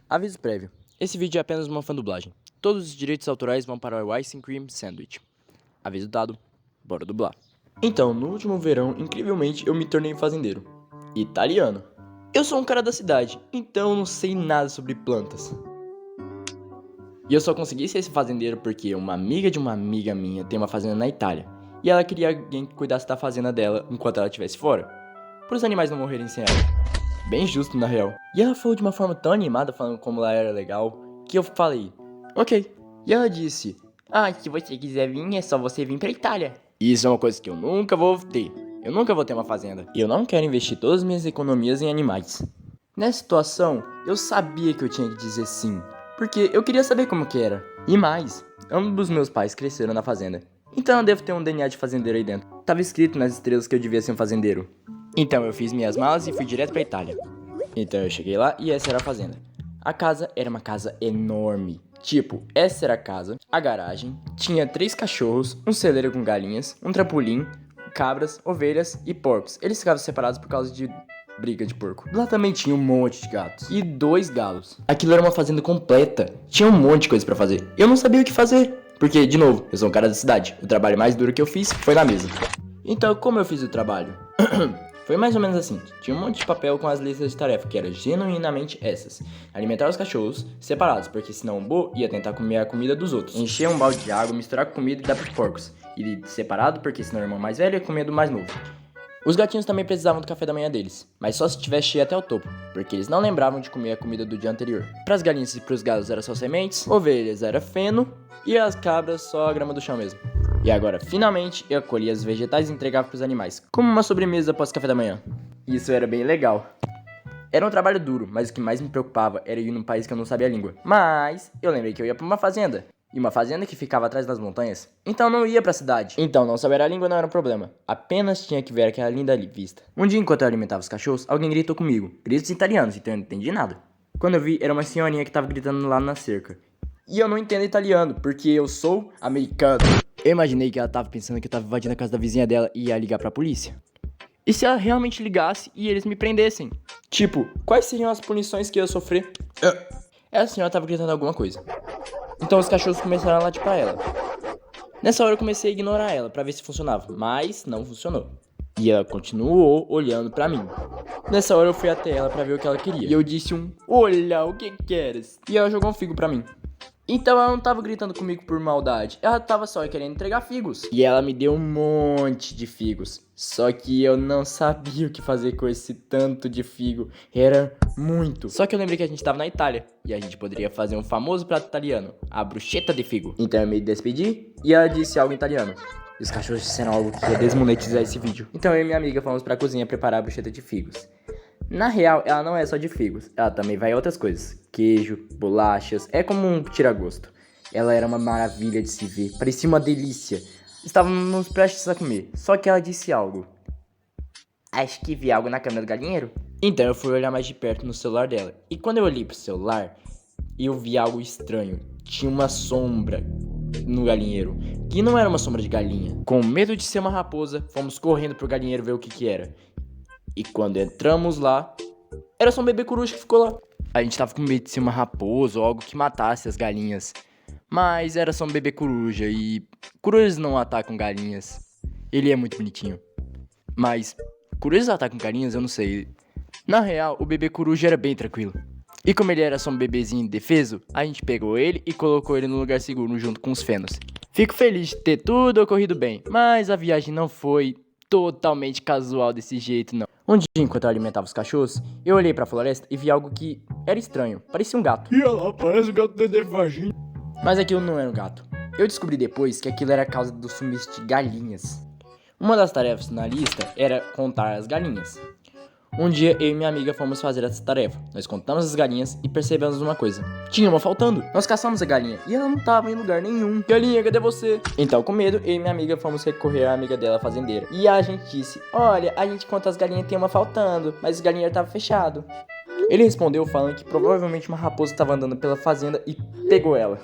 Aviso prévio. Esse vídeo é apenas uma fandublagem. Todos os direitos autorais vão para o Ice Cream Sandwich. Aviso dado, bora dublar. Então, no último verão, incrivelmente, eu me tornei fazendeiro. Italiano. Eu sou um cara da cidade, então eu não sei nada sobre plantas. E eu só consegui ser esse fazendeiro porque uma amiga de uma amiga minha tem uma fazenda na Itália. E ela queria alguém que cuidasse da fazenda dela enquanto ela estivesse fora. Para os animais não morrerem sem ela. Bem justo, na real. E ela falou de uma forma tão animada, falando como ela era legal, que eu falei, ok. E ela disse, se você quiser vir, é só você vir pra Itália. E isso é uma coisa que eu nunca vou ter. Eu nunca vou ter uma fazenda. E eu não quero investir todas as minhas economias em animais. Nessa situação, eu sabia que eu tinha que dizer sim. Porque eu queria saber como que era. E mais, ambos meus pais cresceram na fazenda. Então eu devo ter um DNA de fazendeiro aí dentro. Tava escrito nas estrelas que eu devia ser um fazendeiro. Então eu fiz minhas malas e fui direto pra Itália. Então eu cheguei lá e essa era a fazenda. A casa era uma casa enorme. Tipo, essa era a casa, a garagem, tinha 3 cachorros, um celeiro com galinhas, um trampolim, cabras, ovelhas e porcos. Eles ficavam separados por causa de briga de porco. Lá também tinha um monte de gatos e 2 galos. Aquilo era uma fazenda completa. Tinha um monte de coisa pra fazer. Eu não sabia o que fazer. Porque, de novo, eu sou um cara da cidade. O trabalho mais duro que eu fiz foi na mesa. Então, como eu fiz o trabalho? Foi mais ou menos assim, tinha um monte de papel com as listas de tarefa, que eram genuinamente essas. Alimentar os cachorros, separados, porque senão o Bo ia tentar comer a comida dos outros. Encher um balde de água, misturar com comida e dar pros porcos. E separado, porque senão o irmão mais velho ia comer do mais novo. Os gatinhos também precisavam do café da manhã deles, mas só se tivesse cheio até o topo, porque eles não lembravam de comer a comida do dia anterior. Pras galinhas e pros galos era só sementes, ovelhas era feno, e as cabras só a grama do chão mesmo. E agora, finalmente, eu colhia os vegetais e entregava pros animais, como uma sobremesa após o café da manhã. Isso era bem legal. Era um trabalho duro, mas o que mais me preocupava era ir num país que eu não sabia a língua. Mas eu lembrei que eu ia pra uma fazenda. E uma fazenda que ficava atrás das montanhas. Então não ia pra cidade. Então não saber a língua não era um problema. Apenas tinha que ver aquela linda vista. Um dia, enquanto eu alimentava os cachorros, alguém gritou comigo. Gritos italianos, então eu não entendi nada. Quando eu vi, era uma senhorinha que tava gritando lá na cerca. E eu não entendo italiano, porque eu sou americano. Eu imaginei que ela tava pensando que eu tava invadindo a casa da vizinha dela e ia ligar pra polícia. E se ela realmente ligasse e eles me prendessem? Tipo, quais seriam as punições que eu ia sofrer? Essa senhora tava gritando alguma coisa. Então os cachorros começaram a latir pra ela. Nessa hora eu comecei a ignorar ela pra ver se funcionava, mas não funcionou. E ela continuou olhando pra mim. Nessa hora eu fui até ela pra ver o que ela queria. E eu disse olha, o que queres? E ela jogou um figo pra mim. Então ela não tava gritando comigo por maldade, ela tava só querendo entregar figos. E ela me deu um monte de figos. Só que eu não sabia o que fazer com esse tanto de figo. Era muito. Só que eu lembrei que a gente tava na Itália. E a gente poderia fazer um famoso prato italiano, a bruschetta de figo. Então eu me despedi e ela disse algo em italiano. E os cachorros disseram algo que ia desmonetizar esse vídeo. Então eu e minha amiga fomos pra cozinha preparar a bruschetta de figos. Na real, ela não é só de figos, ela também vai em outras coisas. Queijo, bolachas, é como um tira-gosto. Ela era uma maravilha de se ver, parecia uma delícia. Estávamos prestes a comer, só que ela disse algo. Acho que vi algo na câmera do galinheiro. Então eu fui olhar mais de perto no celular dela. E quando eu olhei pro celular, eu vi algo estranho. Tinha uma sombra no galinheiro, que não era uma sombra de galinha. Com medo de ser uma raposa, fomos correndo pro galinheiro ver o que era. E quando entramos lá, era só um bebê coruja que ficou lá. A gente tava com medo de ser uma raposa ou algo que matasse as galinhas. Mas era só um bebê coruja e corujas não atacam galinhas. Ele é muito bonitinho. Mas corujas atacam galinhas, eu não sei. Na real, o bebê coruja era bem tranquilo. E como ele era só um bebezinho indefeso, a gente pegou ele e colocou ele no lugar seguro junto com os fenos. Fico feliz de ter tudo ocorrido bem, mas a viagem não foi totalmente casual desse jeito, não. Um dia, enquanto eu alimentava os cachorros, eu olhei pra floresta e vi algo que era estranho. Parecia um gato. E olha lá, parece o gato Dedé Varginha. Mas aquilo não era um gato. Eu descobri depois que aquilo era a causa do sumiço de galinhas. Uma das tarefas na lista era contar as galinhas. Um dia, eu e minha amiga fomos fazer essa tarefa. Nós contamos as galinhas e percebemos uma coisa. Tinha uma faltando. Nós caçamos a galinha e ela não estava em lugar nenhum. Galinha, cadê você? Então, com medo, eu e minha amiga fomos recorrer à amiga dela, fazendeira. E a gente disse, olha, a gente conta as galinhas e tem uma faltando, mas o galinheiro estava fechado. Ele respondeu falando que provavelmente uma raposa estava andando pela fazenda e pegou ela.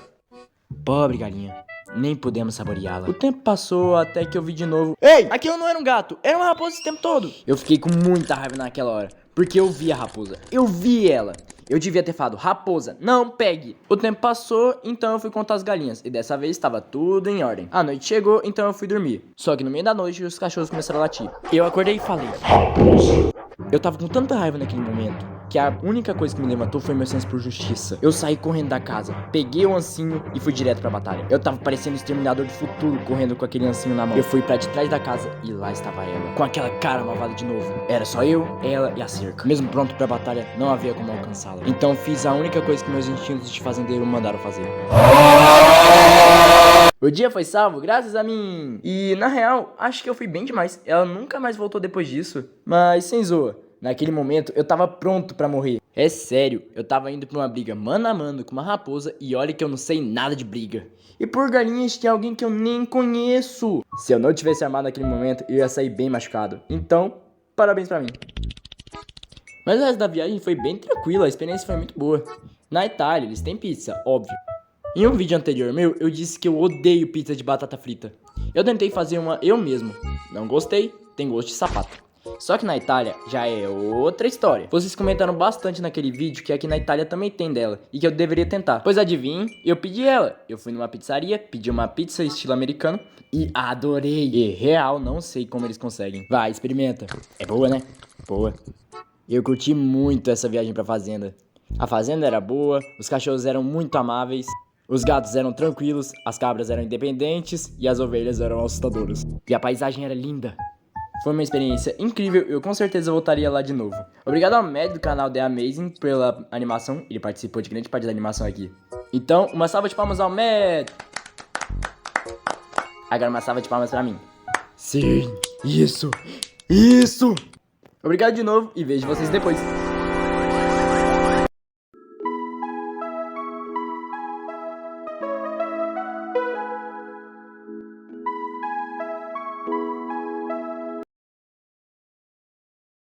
Pobre galinha. Nem pudemos saboreá-la. O tempo passou até que eu vi de novo. Ei, aquilo não era um gato, era uma raposa esse tempo todo. Eu fiquei com muita raiva naquela hora, porque eu vi a raposa. Eu vi ela. Eu devia ter falado, raposa, não pegue. O tempo passou, então eu fui contar as galinhas. E dessa vez estava tudo em ordem. A noite chegou, então eu fui dormir. Só que no meio da noite os cachorros começaram a latir. Eu acordei e falei, raposa. Eu tava com tanta raiva naquele momento que a única coisa que me levantou foi meu senso por justiça. Eu saí correndo da casa, peguei o ancinho e fui direto pra batalha. Eu tava parecendo o Exterminador do Futuro, correndo com aquele ancinho na mão. Eu fui pra de trás da casa e lá estava ela, com aquela cara malvada de novo. Era só eu, ela e a cerca. Mesmo pronto pra batalha, não havia como alcançá-la. Então fiz a única coisa que meus instintos de fazendeiro mandaram fazer. O dia foi salvo graças a mim. E na real, acho que eu fui bem demais. Ela nunca mais voltou depois disso. Mas sem zoa, naquele momento eu tava pronto pra morrer. É sério, eu tava indo pra uma briga mano a mano com uma raposa e olha que eu não sei nada de briga. E por galinhas tinha alguém que eu nem conheço. Se eu não tivesse armado naquele momento, eu ia sair bem machucado. Então, parabéns pra mim. Mas o resto da viagem foi bem tranquila, a experiência foi muito boa. Na Itália, eles têm pizza, óbvio. Em um vídeo anterior meu, eu disse que eu odeio pizza de batata frita. Eu tentei fazer uma eu mesmo. Não gostei, tem gosto de sapato. Só que na Itália já é outra história. Vocês comentaram bastante naquele vídeo que aqui na Itália também tem dela e que eu deveria tentar. Pois adivinhem, eu pedi ela. Eu fui numa pizzaria, pedi uma pizza estilo americano e adorei. E real, não sei como eles conseguem. Vai, experimenta. É boa, né? Boa. Eu curti muito essa viagem pra fazenda. A fazenda era boa, os cachorros eram muito amáveis, os gatos eram tranquilos, as cabras eram independentes e as ovelhas eram assustadoras. E a paisagem era linda. Foi uma experiência incrível e eu com certeza voltaria lá de novo. Obrigado ao Matt do canal The Amazing pela animação, ele participou de grande parte da animação aqui. Então, uma salva de palmas ao Matt! Agora uma salva de palmas pra mim. Sim, isso! Obrigado de novo e vejo vocês depois.